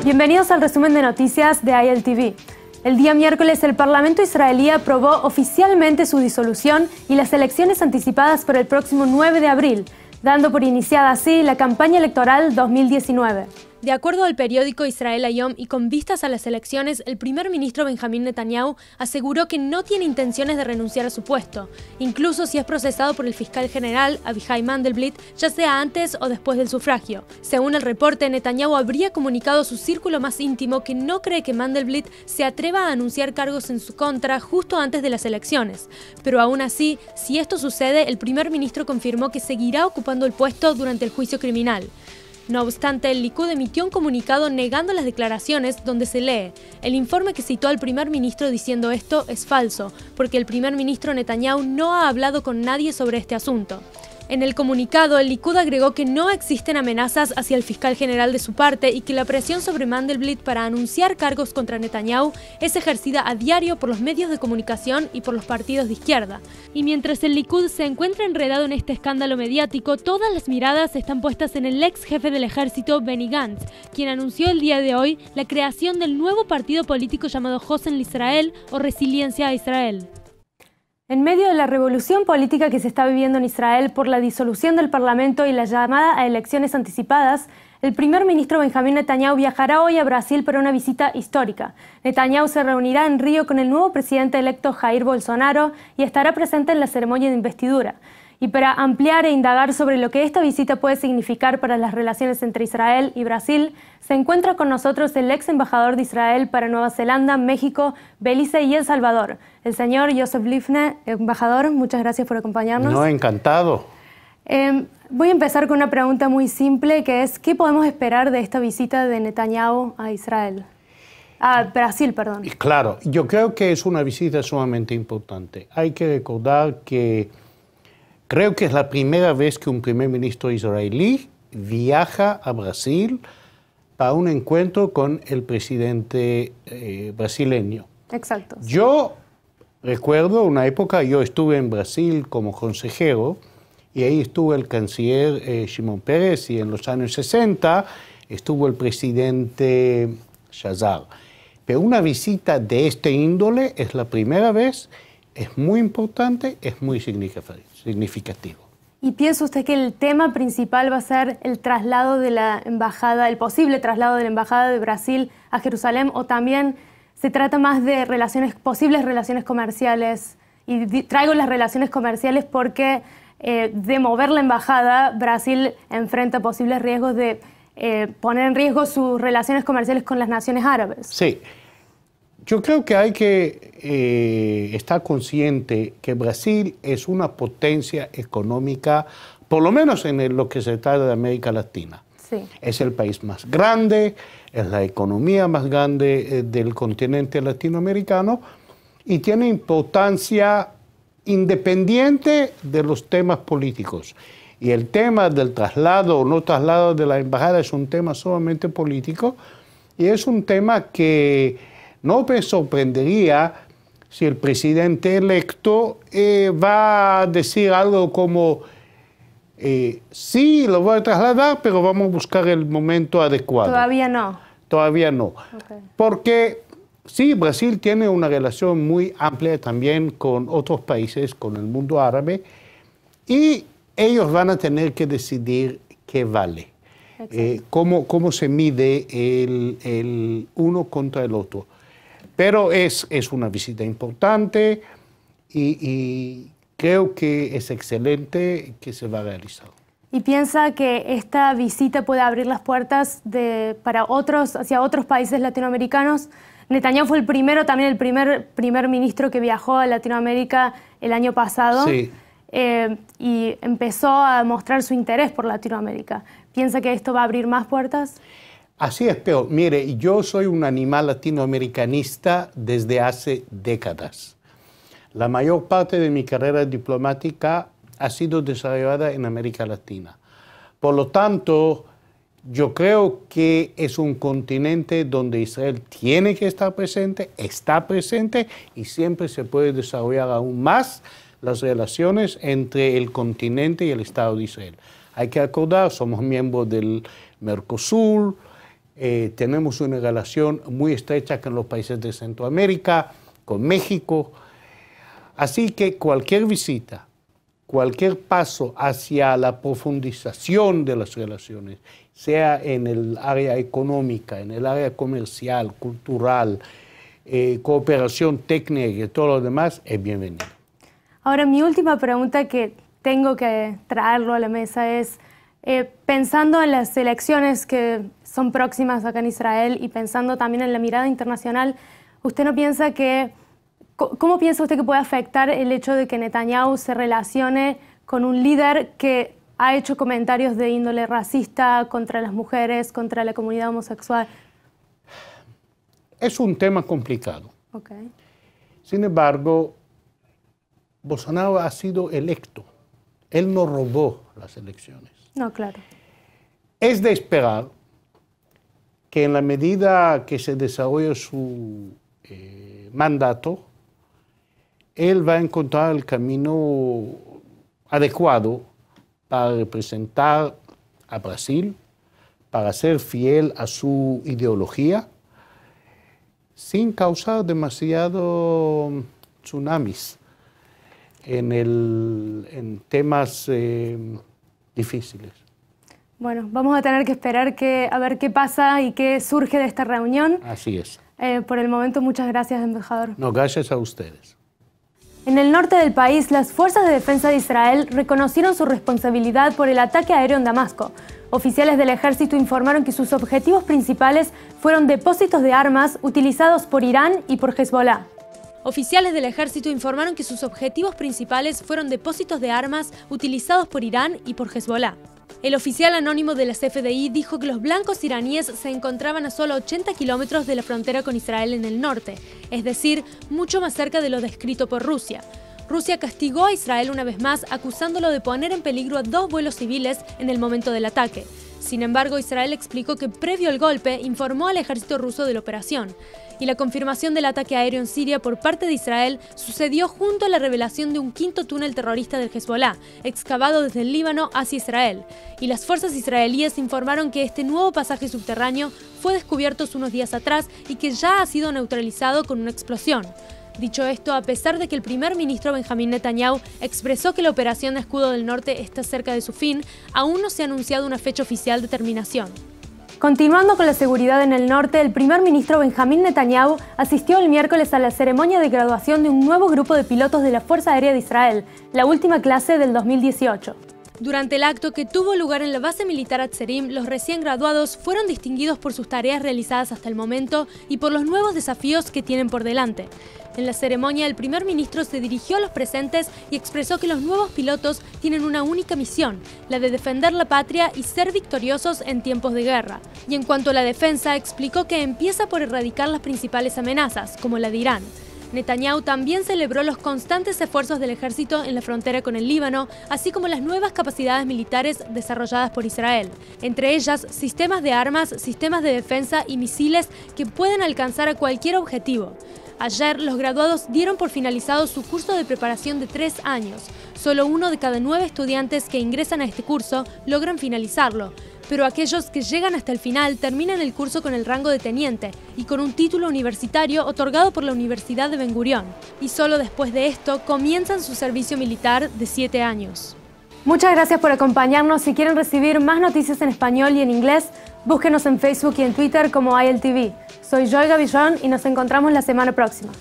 Bienvenidos al resumen de noticias de ILTV. El día miércoles, el Parlamento israelí aprobó oficialmente su disolución y las elecciones anticipadas para el próximo 9 de abril, dando por iniciada así la campaña electoral 2019. De acuerdo al periódico Israel Hayom y con vistas a las elecciones, el primer ministro Benjamín Netanyahu aseguró que no tiene intenciones de renunciar a su puesto, incluso si es procesado por el fiscal general Avichai Mandelblit, ya sea antes o después del sufragio. Según el reporte, Netanyahu habría comunicado a su círculo más íntimo que no cree que Mandelblit se atreva a anunciar cargos en su contra justo antes de las elecciones. Pero aún así, si esto sucede, el primer ministro confirmó que seguirá ocupando el puesto durante el juicio criminal. No obstante, el Likud emitió un comunicado negando las declaraciones donde se lee: el informe que citó al primer ministro diciendo esto es falso, porque el primer ministro Netanyahu no ha hablado con nadie sobre este asunto. En el comunicado, el Likud agregó que no existen amenazas hacia el fiscal general de su parte y que la presión sobre Mandelblit para anunciar cargos contra Netanyahu es ejercida a diario por los medios de comunicación y por los partidos de izquierda. Y mientras el Likud se encuentra enredado en este escándalo mediático, todas las miradas están puestas en el ex jefe del ejército, Benny Gantz, quien anunció el día de hoy la creación del nuevo partido político llamado Hosen Israel o Resiliencia a Israel. En medio de la revolución política que se está viviendo en Israel por la disolución del Parlamento y la llamada a elecciones anticipadas, el primer ministro Benjamín Netanyahu viajará hoy a Brasil para una visita histórica. Netanyahu se reunirá en Río con el nuevo presidente electo Jair Bolsonaro y estará presente en la ceremonia de investidura. Y para ampliar e indagar sobre lo que esta visita puede significar para las relaciones entre Israel y Brasil, se encuentra con nosotros el ex embajador de Israel para Nueva Zelanda, México, Belice y El Salvador, el señor Joseph Lifne. Embajador, muchas gracias por acompañarnos. No, encantado. Voy a empezar con una pregunta muy simple, que es: ¿qué podemos esperar de esta visita de Netanyahu a Israel? A Brasil, perdón. Claro, yo creo que es una visita sumamente importante. Hay que recordar que creo que es la primera vez que un primer ministro israelí viaja a Brasil para un encuentro con el presidente brasileño. Exacto. Yo recuerdo una época, yo estuve en Brasil como consejero y ahí estuvo el canciller Shimon Peres, y en los años 60 estuvo el presidente Shazar. Pero una visita de este índole es la primera vez, es muy importante, es muy significativo. ¿Y piensa usted que el tema principal va a ser el traslado de la embajada, el posible traslado de la embajada de Brasil a Jerusalén, o también se trata más de posibles relaciones comerciales? Y traigo las relaciones comerciales porque de mover la embajada, Brasil enfrenta posibles riesgos de poner en riesgo sus relaciones comerciales con las naciones árabes. Sí. Yo creo que hay que estar consciente que Brasil es una potencia económica, por lo menos en lo que se trata de América Latina. Sí. Es el país más grande, es la economía más grande del continente latinoamericano y tiene importancia independiente de los temas políticos. Y el tema del traslado o no traslado de la embajada es un tema sumamente político y es un tema que no me sorprendería si el presidente electo va a decir algo como sí, lo voy a trasladar, pero vamos a buscar el momento adecuado. Todavía no. Todavía no. Okay. Porque sí, Brasil tiene una relación muy amplia también con otros países, con el mundo árabe, y ellos van a tener que decidir qué vale, cómo se mide el uno contra el otro. Pero es una visita importante y creo que es excelente que se va a realizar. ¿Y piensa que esta visita puede abrir las puertas hacia otros países latinoamericanos? Netanyahu fue también el primer ministro que viajó a Latinoamérica el año pasado. Sí. Y empezó a mostrar su interés por Latinoamérica. ¿Piensa que esto va a abrir más puertas? Así es, pero mire, yo soy un animal latinoamericanista desde hace décadas. La mayor parte de mi carrera diplomática ha sido desarrollada en América Latina. Por lo tanto, yo creo que es un continente donde Israel tiene que estar presente, está presente y siempre se puede desarrollar aún más las relaciones entre el continente y el Estado de Israel. Hay que acordar, somos miembros del Mercosur, tenemos una relación muy estrecha con los países de Centroamérica, con México. Así que cualquier visita, cualquier paso hacia la profundización de las relaciones, sea en el área económica, en el área comercial, cultural, cooperación técnica y todo lo demás, es bienvenido. Ahora, mi última pregunta que tengo que traerlo a la mesa es, pensando en las elecciones que son próximas acá en Israel y pensando también en la mirada internacional, ¿usted no piensa que, cómo piensa usted que puede afectar el hecho de que Netanyahu se relacione con un líder que ha hecho comentarios de índole racista contra las mujeres, contra la comunidad homosexual? Es un tema complicado. Okay. Sin embargo, Bolsonaro ha sido electo. Él no robó las elecciones. No, claro. Es de esperar que en la medida que se desarrolla su mandato, él va a encontrar el camino adecuado para representar a Brasil, para ser fiel a su ideología, sin causar demasiado tsunamis en temas difíciles. Bueno, vamos a tener que esperar a ver qué pasa y qué surge de esta reunión. Así es. Por el momento, muchas gracias, embajador. No, gracias a ustedes. En el norte del país, las fuerzas de defensa de Israel reconocieron su responsabilidad por el ataque aéreo en Damasco. Oficiales del ejército informaron que sus objetivos principales fueron depósitos de armas utilizados por Irán y por Hezbollah. Oficiales del ejército informaron que sus objetivos principales fueron depósitos de armas utilizados por Irán y por Hezbollah. El oficial anónimo de la CFDI dijo que los blancos iraníes se encontraban a solo 80 kilómetros de la frontera con Israel en el norte, es decir, mucho más cerca de lo descrito por Rusia. Rusia castigó a Israel una vez más, acusándolo de poner en peligro a 2 vuelos civiles en el momento del ataque. Sin embargo, Israel explicó que previo al golpe informó al ejército ruso de la operación. Y la confirmación del ataque aéreo en Siria por parte de Israel sucedió junto a la revelación de un 5º túnel terrorista del Hezbollah, excavado desde el Líbano hacia Israel. Y las fuerzas israelíes informaron que este nuevo pasaje subterráneo fue descubierto unos días atrás y que ya ha sido neutralizado con una explosión. Dicho esto, a pesar de que el primer ministro Benjamín Netanyahu expresó que la operación de Escudo del Norte está cerca de su fin, aún no se ha anunciado una fecha oficial de terminación. Continuando con la seguridad en el norte, el primer ministro Benjamín Netanyahu asistió el miércoles a la ceremonia de graduación de un nuevo grupo de pilotos de la Fuerza Aérea de Israel, la última clase del 2018. Durante el acto que tuvo lugar en la base militar Atzerim, los recién graduados fueron distinguidos por sus tareas realizadas hasta el momento y por los nuevos desafíos que tienen por delante. En la ceremonia, el primer ministro se dirigió a los presentes y expresó que los nuevos pilotos tienen una única misión, la de defender la patria y ser victoriosos en tiempos de guerra. Y en cuanto a la defensa, explicó que empieza por erradicar las principales amenazas, como la de Irán. Netanyahu también celebró los constantes esfuerzos del ejército en la frontera con el Líbano, así como las nuevas capacidades militares desarrolladas por Israel, entre ellas sistemas de armas, sistemas de defensa y misiles que pueden alcanzar a cualquier objetivo. Ayer, los graduados dieron por finalizado su curso de preparación de 3 años. Solo 1 de cada 9 estudiantes que ingresan a este curso logran finalizarlo, pero aquellos que llegan hasta el final terminan el curso con el rango de teniente y con un título universitario otorgado por la Universidad de Ben Gurión. Y solo después de esto comienzan su servicio militar de 7 años. Muchas gracias por acompañarnos. Si quieren recibir más noticias en español y en inglés, búsquenos en Facebook y en Twitter como ILTV. Soy Joy Gavillón y nos encontramos la semana próxima.